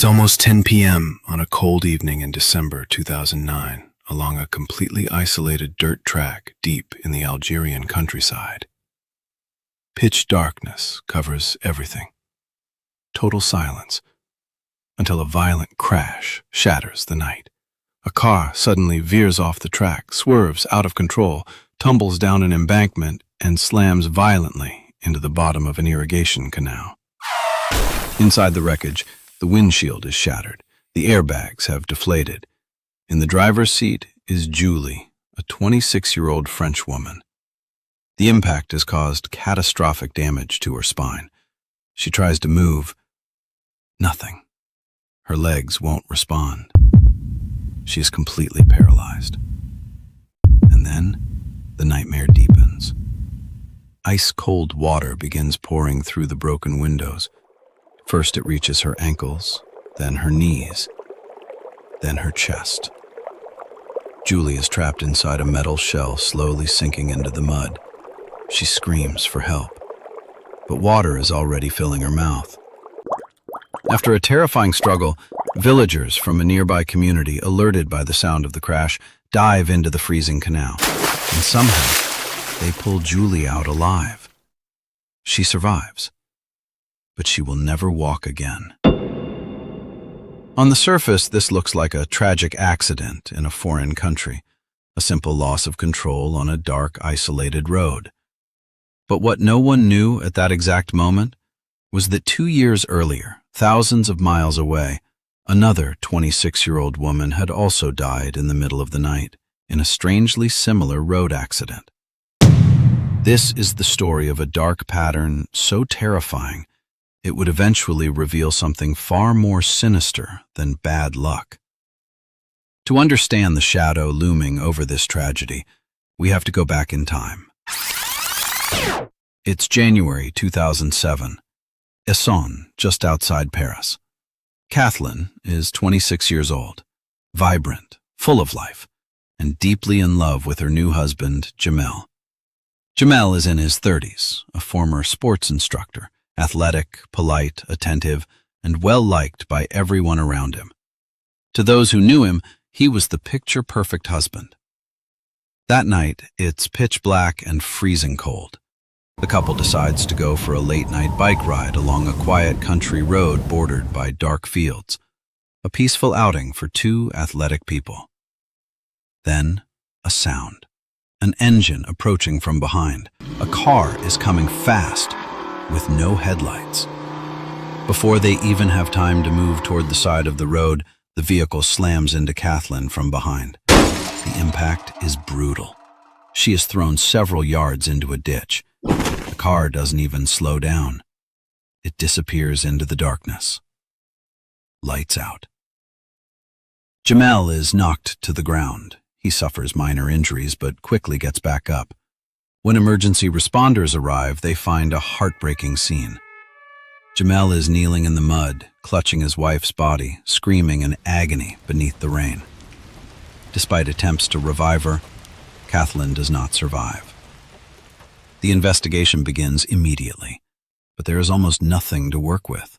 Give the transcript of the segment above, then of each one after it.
It's almost 10 p.m. on a cold evening in December 2009 along a completely isolated dirt track deep in the Algerian countryside. Pitch darkness covers everything. Total silence until a violent crash shatters the night. A car suddenly veers off the track, swerves out of control, tumbles down an embankment, and slams violently into the bottom of an irrigation canal. Inside the wreckage, the windshield is shattered. The airbags have deflated. In the driver's seat is Julie, a 26-year-old French woman. The impact has caused catastrophic damage to her spine. She tries to move. Nothing. Her legs won't respond. She is completely paralyzed. And then, the nightmare deepens. Ice-cold water begins pouring through the broken windows. First it reaches her ankles, then her knees, then her chest. Julie is trapped inside a metal shell slowly sinking into the mud. She screams for help, but water is already filling her mouth. After a terrifying struggle, villagers from a nearby community, alerted by the sound of the crash, dive into the freezing canal, and somehow they pull Julie out alive. She survives, but she will never walk again. On the surface, this looks like a tragic accident in a foreign country, a simple loss of control on a dark, isolated road. But what no one knew at that exact moment was that 2 years earlier, thousands of miles away, another 26-year-old woman had also died in the middle of the night in a strangely similar road accident. This is the story of a dark pattern so terrifying it would eventually reveal something far more sinister than bad luck. To understand the shadow looming over this tragedy, we have to go back in time. It's January 2007. Essonne, just outside Paris. Kathlyn is 26 years old, vibrant, full of life, and deeply in love with her new husband, Jamel. Jamel is in his 30s, a former sports instructor, athletic, polite, attentive, and well-liked by everyone around him. To those who knew him, he was the picture-perfect husband. That night, it's pitch black and freezing cold. The couple decides to go for a late-night bike ride along a quiet country road bordered by dark fields, a peaceful outing for two athletic people. Then, a sound. An engine approaching from behind. A car is coming fast, with no headlights. Before they even have time to move toward the side of the road, the vehicle slams into Kathlyn from behind. The impact is brutal. She is thrown several yards into a ditch. The car doesn't even slow down. It disappears into the darkness. Lights out. Jamel is knocked to the ground. He suffers minor injuries but quickly gets back up. When emergency responders arrive, they find a heartbreaking scene. Jamel is kneeling in the mud, clutching his wife's body, screaming in agony beneath the rain. Despite attempts to revive her, Kathlyn does not survive. The investigation begins immediately, but there is almost nothing to work with.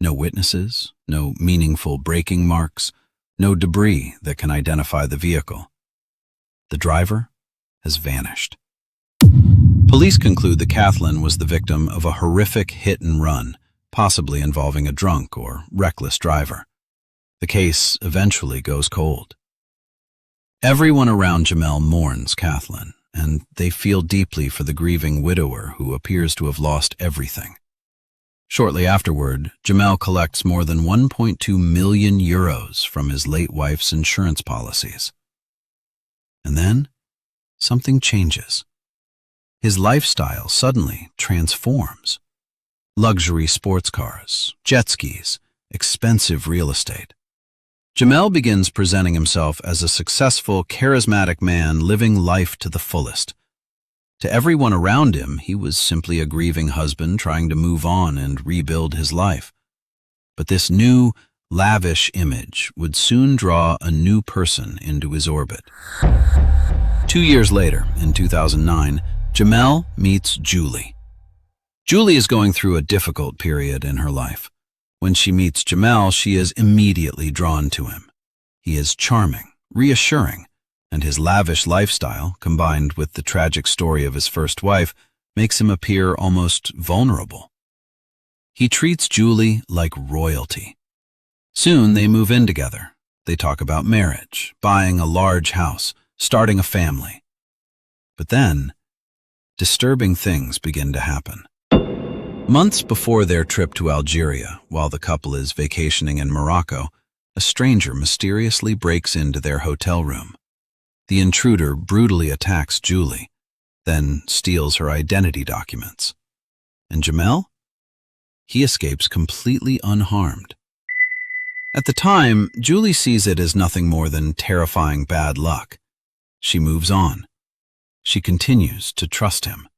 No witnesses, no meaningful braking marks, no debris that can identify the vehicle. The driver has vanished. Police conclude that Kathlyn was the victim of a horrific hit-and-run, possibly involving a drunk or reckless driver. The case eventually goes cold. Everyone around Jamel mourns Kathlyn, and they feel deeply for the grieving widower who appears to have lost everything. Shortly afterward, Jamel collects more than 1.2 million euros from his late wife's insurance policies. And then, something changes. His lifestyle suddenly transforms. Luxury sports cars, jet skis, expensive real estate. Jamel begins presenting himself as a successful, charismatic man living life to the fullest. To everyone around him, he was simply a grieving husband trying to move on and rebuild his life. But this new, lavish image would soon draw a new person into his orbit. 2 years later, in 2009, Jamel meets Julie. Julie is going through a difficult period in her life. When she meets Jamel, she is immediately drawn to him. He is charming, reassuring, and his lavish lifestyle, combined with the tragic story of his first wife, makes him appear almost vulnerable. He treats Julie like royalty. Soon they move in together. They talk about marriage, buying a large house, starting a family. But then, disturbing things begin to happen. Months before their trip to Algeria, while the couple is vacationing in Morocco, a stranger mysteriously breaks into their hotel room. The intruder brutally attacks Julie, then steals her identity documents. And Jamel? He escapes completely unharmed. At the time, Julie sees it as nothing more than terrifying bad luck. She moves on. She continues to trust him.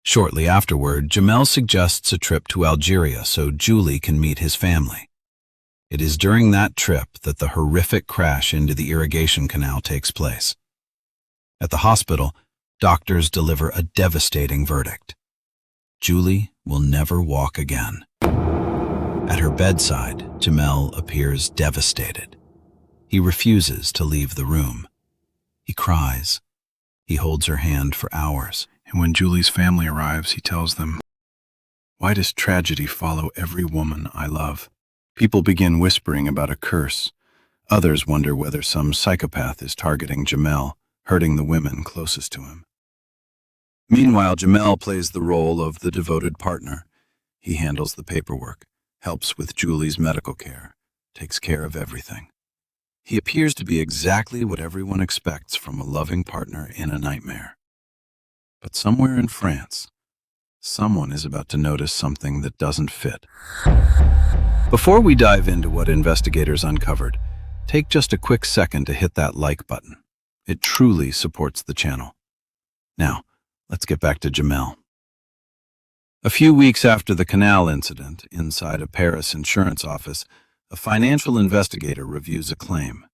Shortly afterward, Jamel suggests a trip to Algeria so Julie can meet his family. It is during that trip that the horrific crash into the irrigation canal takes place. At the hospital, doctors deliver a devastating verdict. Julie will never walk again. At her bedside, Jamel appears devastated. He refuses to leave the room. He cries. He holds her hand for hours. And when Julie's family arrives, he tells them, "Why does tragedy follow every woman I love?" People begin whispering about a curse. Others wonder whether some psychopath is targeting Jamel, hurting the women closest to him. Meanwhile, Jamel plays the role of the devoted partner. He handles the paperwork, helps with Julie's medical care, takes care of everything. He appears to be exactly what everyone expects from a loving partner in a nightmare. But somewhere in France, someone is about to notice something that doesn't fit. Before we dive into what investigators uncovered, take just a quick second to hit that like button. It truly supports the channel. Now, let's get back to Jamel. A few weeks after the canal incident, inside a Paris insurance office, a financial investigator reviews a claim.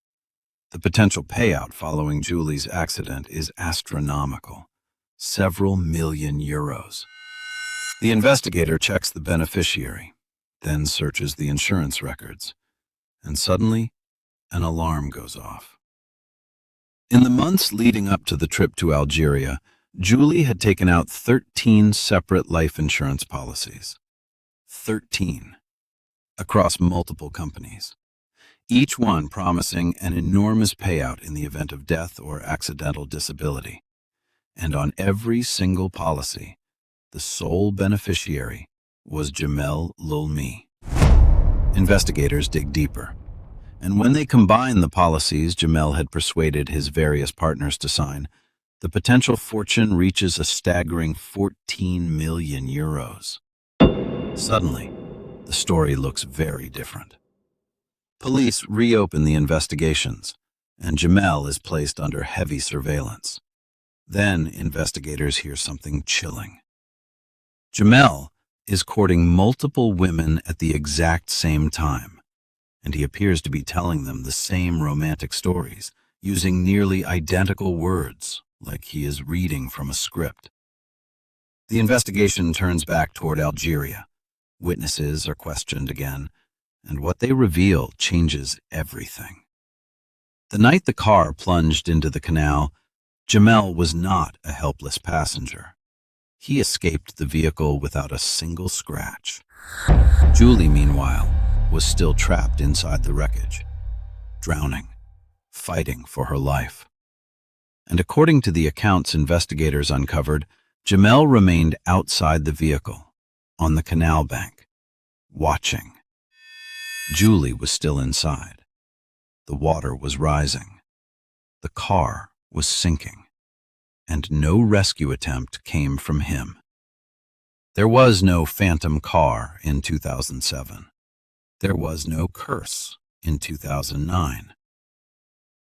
The potential payout following Julie's accident is astronomical. Several million euros. The investigator checks the beneficiary, then searches the insurance records, and suddenly, an alarm goes off. In the months leading up to the trip to Algeria, Julie had taken out 13 separate life insurance policies. 13. Across multiple companies. Each one promising an enormous payout in the event of death or accidental disability. And on every single policy, the sole beneficiary was Jamel Leulmi. Investigators dig deeper, and when they combine the policies Jamel had persuaded his various partners to sign, the potential fortune reaches a staggering 14 million euros. Suddenly, the story looks very different. Police reopen the investigations, and Jamel is placed under heavy surveillance. Then investigators hear something chilling. Jamel is courting multiple women at the exact same time, and he appears to be telling them the same romantic stories, using nearly identical words, like he is reading from a script. The investigation turns back toward Algeria. Witnesses are questioned again, and what they reveal changes everything. The night the car plunged into the canal, Jamel was not a helpless passenger. He escaped the vehicle without a single scratch. Julie, meanwhile, was still trapped inside the wreckage, drowning, fighting for her life. And according to the accounts investigators uncovered, Jamel remained outside the vehicle, on the canal bank, watching. Julie was still inside. The water was rising. The car was sinking, and no rescue attempt came from him. There was no phantom car in 2007. There was no curse in 2009.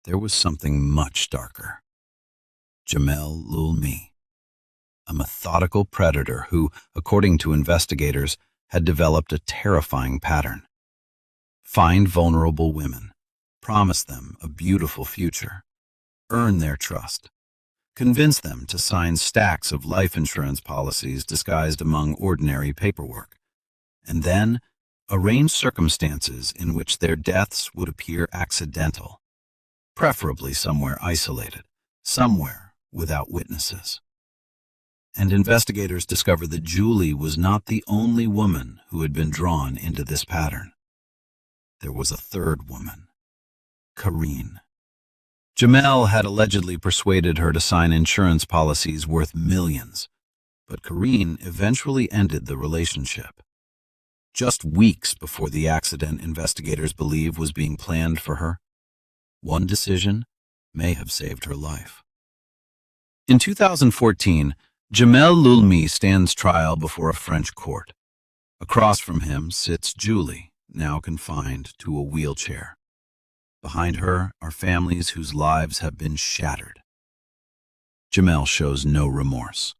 There was something much darker. Jamel Leulmi, a methodical predator who, according to investigators, had developed a terrifying pattern. Find vulnerable women, promise them a beautiful future, earn their trust, convince them to sign stacks of life insurance policies disguised among ordinary paperwork, and then arranged circumstances in which their deaths would appear accidental, preferably somewhere isolated, somewhere without witnesses. And investigators discovered that Julie was not the only woman who had been drawn into this pattern. There was a third woman, Karine. Jamel had allegedly persuaded her to sign insurance policies worth millions, but Karine eventually ended the relationship. Just weeks before the accident investigators believe was being planned for her, one decision may have saved her life. In 2014, Jamel Leulmi stands trial before a French court. Across from him sits Julie, now confined to a wheelchair. Behind her are families whose lives have been shattered. Jamel shows no remorse.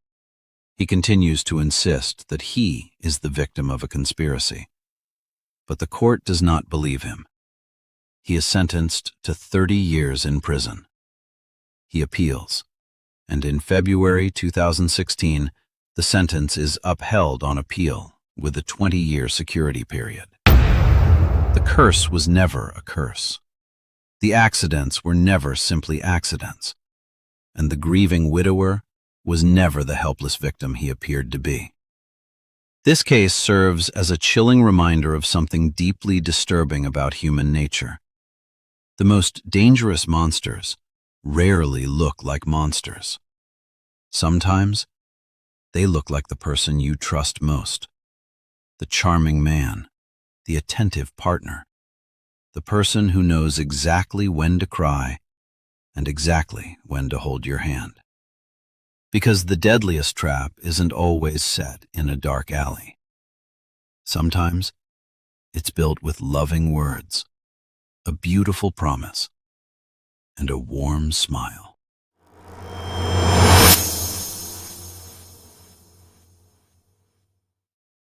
He continues to insist that he is the victim of a conspiracy. But the court does not believe him. He is sentenced to 30 years in prison. He appeals, and in February 2016, the sentence is upheld on appeal with a 20-year security period. The curse was never a curse. The accidents were never simply accidents, and the grieving widower was never the helpless victim he appeared to be. This case serves as a chilling reminder of something deeply disturbing about human nature. The most dangerous monsters rarely look like monsters. Sometimes, they look like the person you trust most. The charming man, the attentive partner, the person who knows exactly when to cry and exactly when to hold your hand. Because the deadliest trap isn't always set in a dark alley. Sometimes, it's built with loving words, a beautiful promise, and a warm smile.